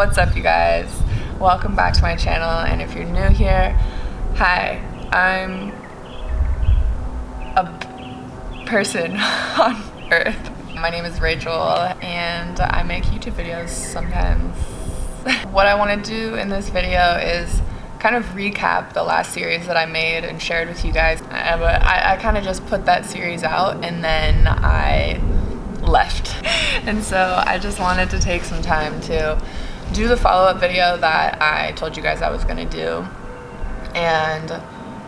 What's up, you guys? Welcome back to my channel, and if you're new here, hi, I'm a person on earth. My name is Rachel, and I make YouTube videos sometimes. What I want to do in this video is kind of recap the last series that I made and shared with you guys. I kind of just put that series out and then I left. And so I just wanted to take some time to do the follow-up video that I told you guys I was going to do and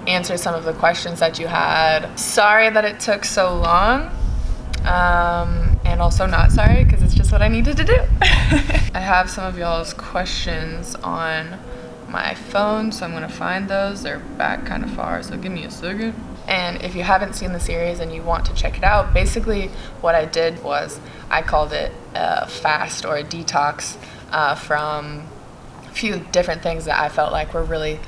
answer some of the questions that you had. Sorry that it took so long, and also not sorry because it's just what I needed to do. I have some of y'all's questions on my phone, so I'm gonna find those. They're back kind of far, so give me a second. And if you haven't seen the series and you want to check it out, basically what I did was I called it a fast or a detox from a few different things that I felt like were really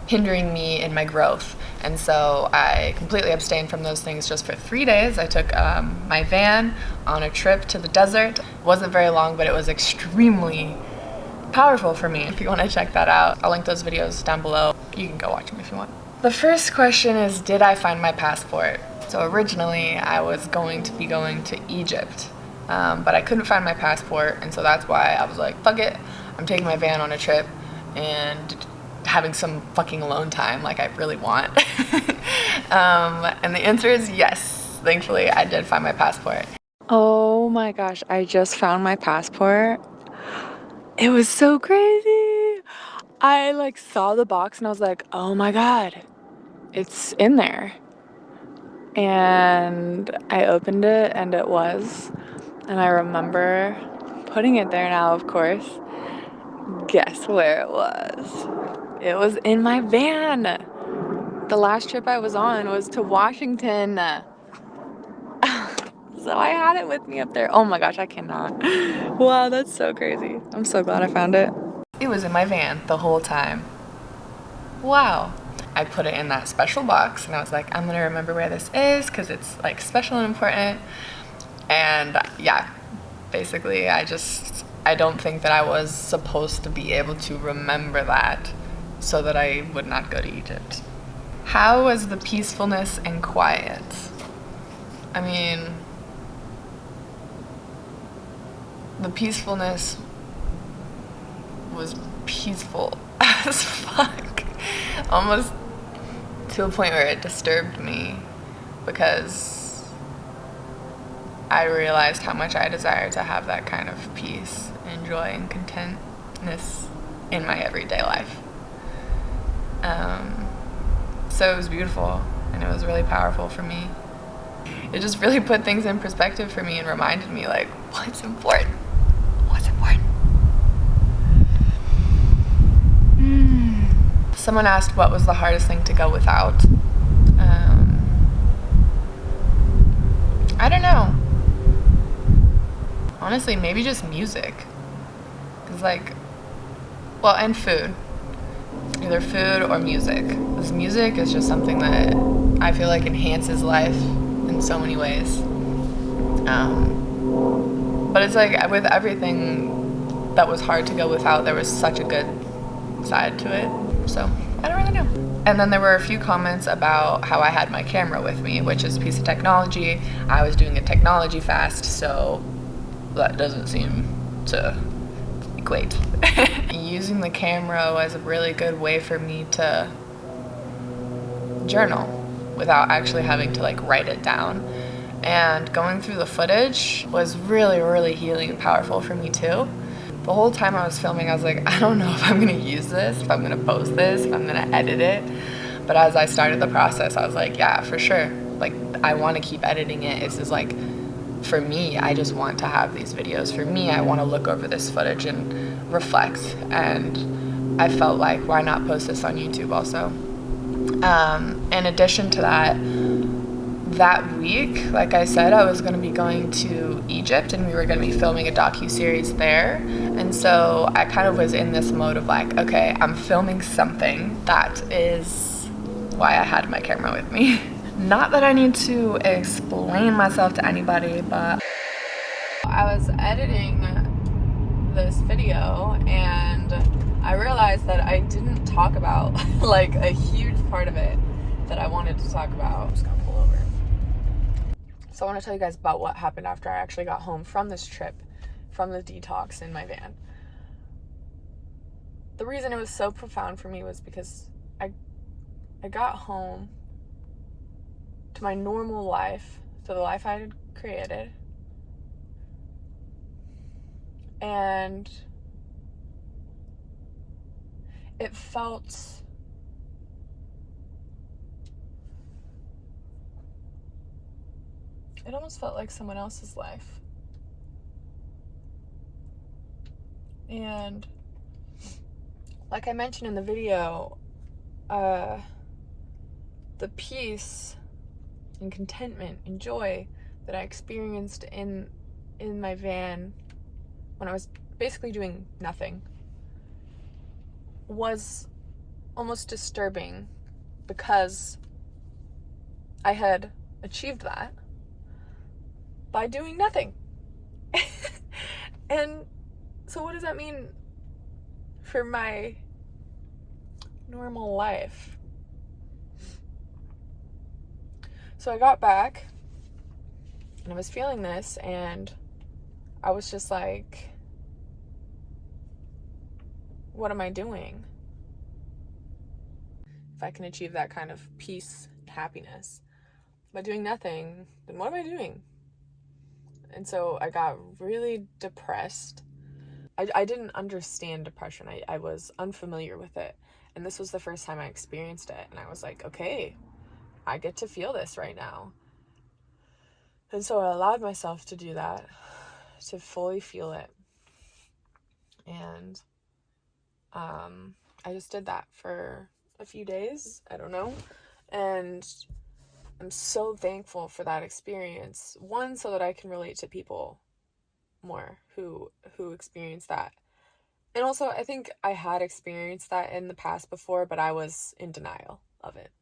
hindering me in my growth. And so I completely abstained from those things just for 3 days. I took my van on a trip to the desert. It wasn't very long, but it was extremely powerful for me. If you want to check that out, I'll link those videos down below. You can go watch them if you want. The first question is, did I find my passport? So originally I was going to be going to Egypt, but I couldn't find my passport, and so that's why I was like, fuck it, I'm taking my van on a trip and having some fucking alone time like I really want. And the answer is yes. Thankfully, I did find my passport. Oh my gosh, I just found my passport. It was so crazy. I like saw the box and I was like, oh my god, it's in there. And I opened it and it was. And I remember putting it there now, of course. Guess where it was? It was in my van. The last trip I was on was to Washington. So I had it with me up there. Oh my gosh, I cannot. Wow, that's so crazy. I'm so glad I found it. It was in my van the whole time. Wow. I put it in that special box and I was like, I'm gonna remember where this is because it's like special and important. And yeah, basically I don't think that I was supposed to be able to remember that so that I would not go to Egypt. How was the peacefulness and quiet? I mean, the peacefulness was peaceful as fuck. Almost to a point where it disturbed me because I realized how much I desire to have that kind of peace and joy and contentness in my everyday life. So it was beautiful and it was really powerful for me. It just really put things in perspective for me and reminded me like, what's important? What's important? Someone asked what was the hardest thing to go without. I don't know. Honestly, maybe just music. Cause like, well, and food. Either food or music. Because music is just something that I feel like enhances life in so many ways. But it's like with everything that was hard to go without, there was such a good side to it. So I don't really know. And then there were a few comments about how I had my camera with me, which is a piece of technology. I was doing a technology fast, so that doesn't seem to equate. Using the camera was a really good way for me to journal without actually having to like write it down. And going through the footage was really, really healing and powerful for me too. The whole time I was filming, I was like, I don't know if I'm gonna use this, if I'm gonna post this, if I'm gonna edit it. But as I started the process, I was like, yeah, for sure. Like, I wanna keep editing it. It's just like, for me, I just want to have these videos. For me, I wanna look over this footage and reflect. And I felt like, why not post this on YouTube also? In addition to that, that week, like I said, I was going to be going to Egypt and we were going to be filming a docu-series there. And so I kind of was in this mode of like, okay, I'm filming something. That is why I had my camera with me. Not that I need to explain myself to anybody, but I was editing this video and I realized that I didn't talk about like a huge part of it that I wanted to talk about. I'm just gonna pull over. So I want to tell you guys about what happened after I actually got home from this trip, from the detox in my van. The reason it was so profound for me was because I got home to my normal life, to the life I had created, and it almost felt like someone else's life. And like I mentioned in the video, the peace and contentment and joy that I experienced in my van when I was basically doing nothing was almost disturbing, because I had achieved that by doing nothing. And so what does that mean for my normal life? So I got back and I was feeling this, and I was just like, what am I doing? If I can achieve that kind of peace and happiness by doing nothing, then what am I doing? And so I got really depressed. I didn't understand depression. I was unfamiliar with it. And this was the first time I experienced it. And I was like, okay, I get to feel this right now. And so I allowed myself to do that, to fully feel it. And I just did that for a few days. I don't know. And I'm so thankful for that experience. One, so that I can relate to people more who experience that. And also, I think I had experienced that in the past before, but I was in denial of it.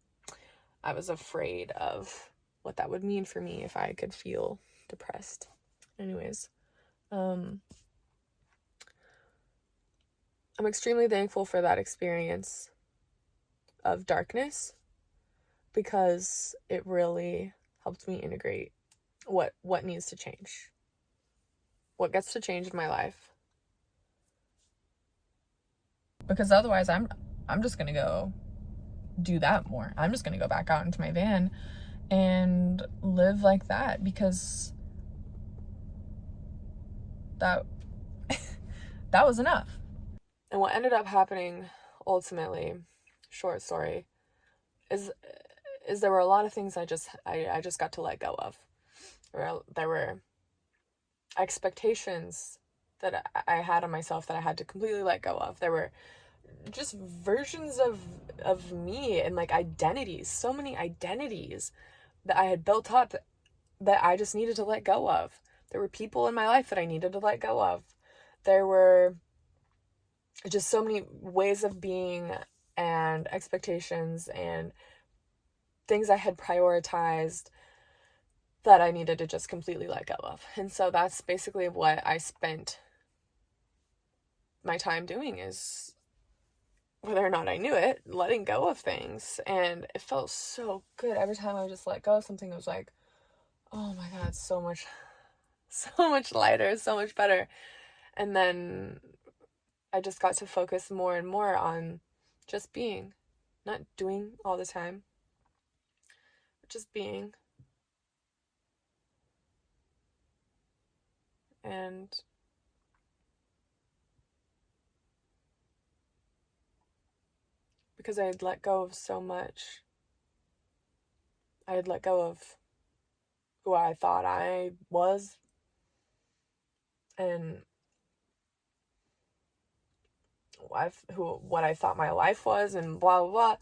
I was afraid of what that would mean for me if I could feel depressed. Anyways, I'm extremely thankful for that experience of darkness, because it really helped me integrate what needs to change, what gets to change in my life. Because otherwise I'm just gonna go do that more. I'm just gonna go back out into my van and live like that, because that was enough. And what ended up happening ultimately, short story, is there were a lot of things I just got to let go of. There were expectations that I had on myself that I had to completely let go of. There were just versions of me and like identities, so many identities that I had built up that I just needed to let go of. There were people in my life that I needed to let go of. There were just so many ways of being and expectations and things I had prioritized that I needed to just completely let go of. And so that's basically what I spent my time doing, is, whether or not I knew it, letting go of things. And it felt so good. Every time I just let go of something, it was like, oh my God, so much lighter, so much better. And then I just got to focus more and more on just being, not doing all the time, but just being. And because I had let go of so much, I had let go of who I thought I was, and what I thought my life was, and blah blah blah.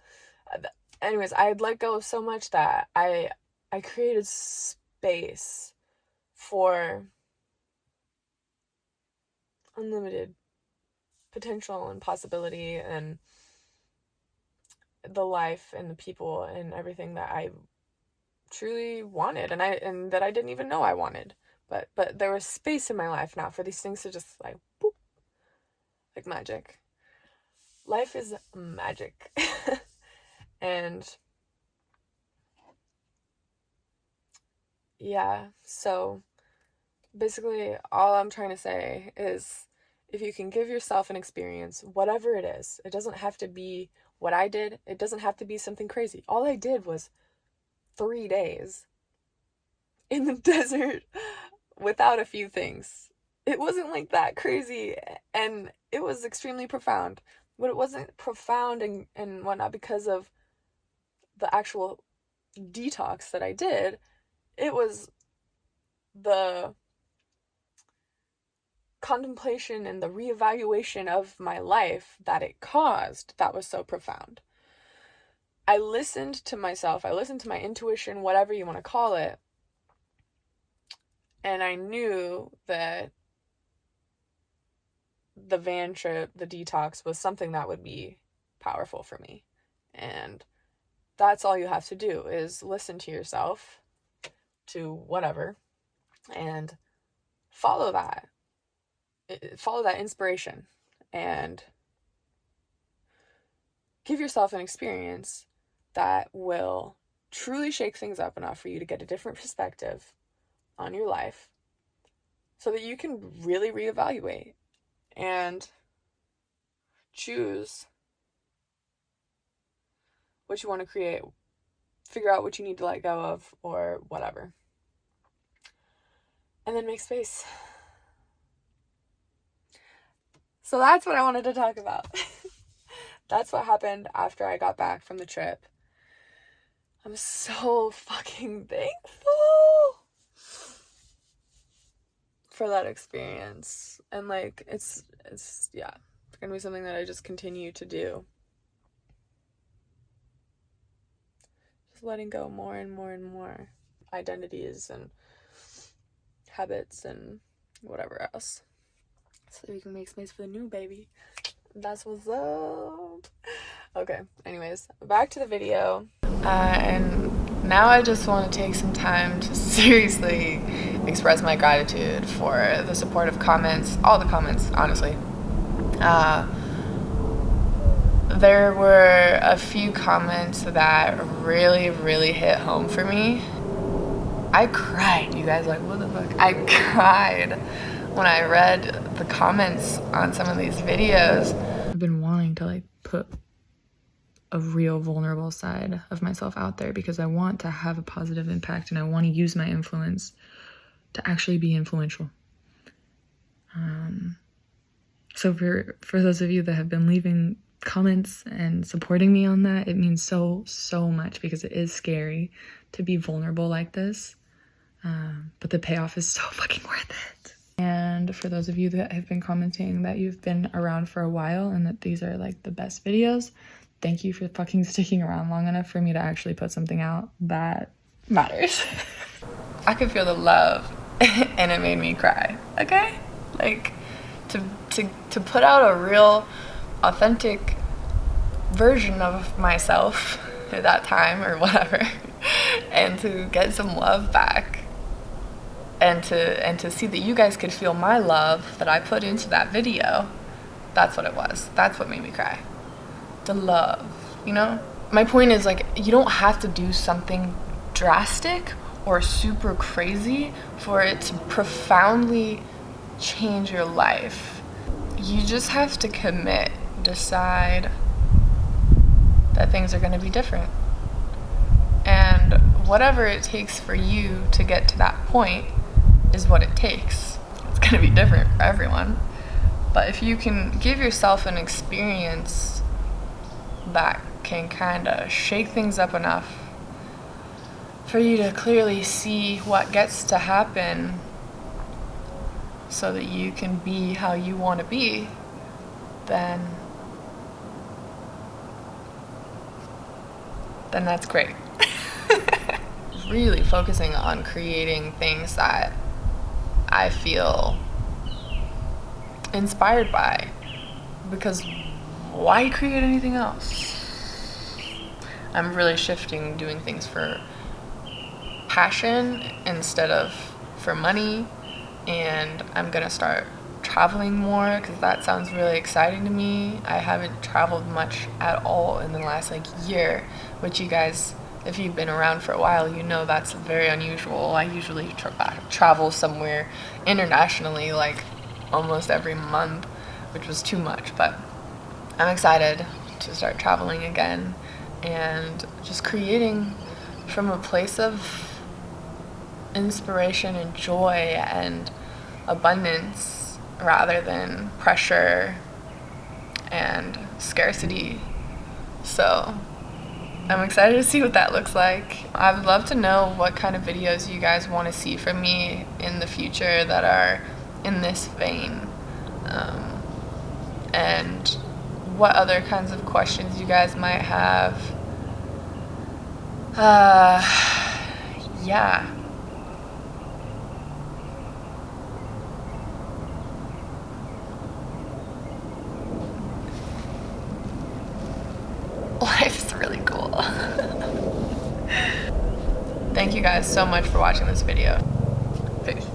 Anyways, I had let go of so much that I created space for unlimited potential and possibility, and the life and the people and everything that I truly wanted, and that I didn't even know I wanted. But there was space in my life now for these things to just like boop, like magic. life is magic. And yeah, so basically all I'm trying to say is, if you can give yourself an experience, whatever it is, it doesn't have to be what I did. It doesn't have to be something crazy. All I did was 3 days in the desert without a few things. It wasn't like that crazy, and it was extremely profound. But it wasn't profound and whatnot because of the actual detox that I did. It was the contemplation and the reevaluation of my life that it caused that was so profound. I listened to myself, I listened to my intuition, whatever you want to call it, and I knew that the van trip, the detox, was something that would be powerful for me. And that's all you have to do, is listen to yourself, to whatever, and follow that. Follow that inspiration and give yourself an experience that will truly shake things up enough for you to get a different perspective on your life so that you can really reevaluate and choose what you want to create, figure out what you need to let go of or whatever, and then make space. So that's what I wanted to talk about. That's what happened after I got back from the trip. I'm so fucking thankful for that experience. And like, it's gonna be something that I just continue to do. Just letting go more and more and more identities and habits and whatever else, so that we can make space for the new baby. That's what's up. Okay, anyways, back to the video. And now I just want to take some time to seriously express my gratitude for the supportive comments, all the comments, honestly. There were a few comments that really, really hit home for me. I cried, you guys, like, what the fuck? I cried when I read the comments on some of these videos. I've been wanting to like put a real vulnerable side of myself out there because I want to have a positive impact and I want to use my influence to actually be influential. So for those of you that have been leaving comments and supporting me on that, it means so much, because it is scary to be vulnerable like this. But the payoff is so fucking worth it. And for those of you that have been commenting that you've been around for a while and that these are like the best videos, thank you for fucking sticking around long enough for me to actually put something out that matters. I could feel the love and it made me cry, okay? Like, to put out a real, authentic version of myself at that time or whatever, and to get some love back, and to see that you guys could feel my love that I put into that video, that's what it was. That's what made me cry. The love, you know? My point is, like, you don't have to do something drastic or super crazy for it to profoundly change your life. You just have to commit, decide that things are going to be different. And whatever it takes for you to get to that point is what it takes. It's going to be different for everyone. But if you can give yourself an experience that can kind of shake things up enough for you to clearly see what gets to happen so that you can be how you want to be, then that's great. Really focusing on creating things that I feel inspired by, because why create anything else? I'm really shifting, doing things for passion instead of for money, and I'm gonna start traveling more, because that sounds really exciting to me. I haven't traveled much at all in the last like year, which you guys, if you've been around for a while, you know that's very unusual. I usually travel somewhere internationally like almost every month, which was too much, but I'm excited to start traveling again and just creating from a place of inspiration and joy and abundance rather than pressure and scarcity. So I'm excited to see what that looks like. I would love to know what kind of videos you guys want to see from me in the future that are in this vein, and what other kinds of questions you guys might have. Yeah. Life's really cool. Thank you guys so much for watching this video. Peace.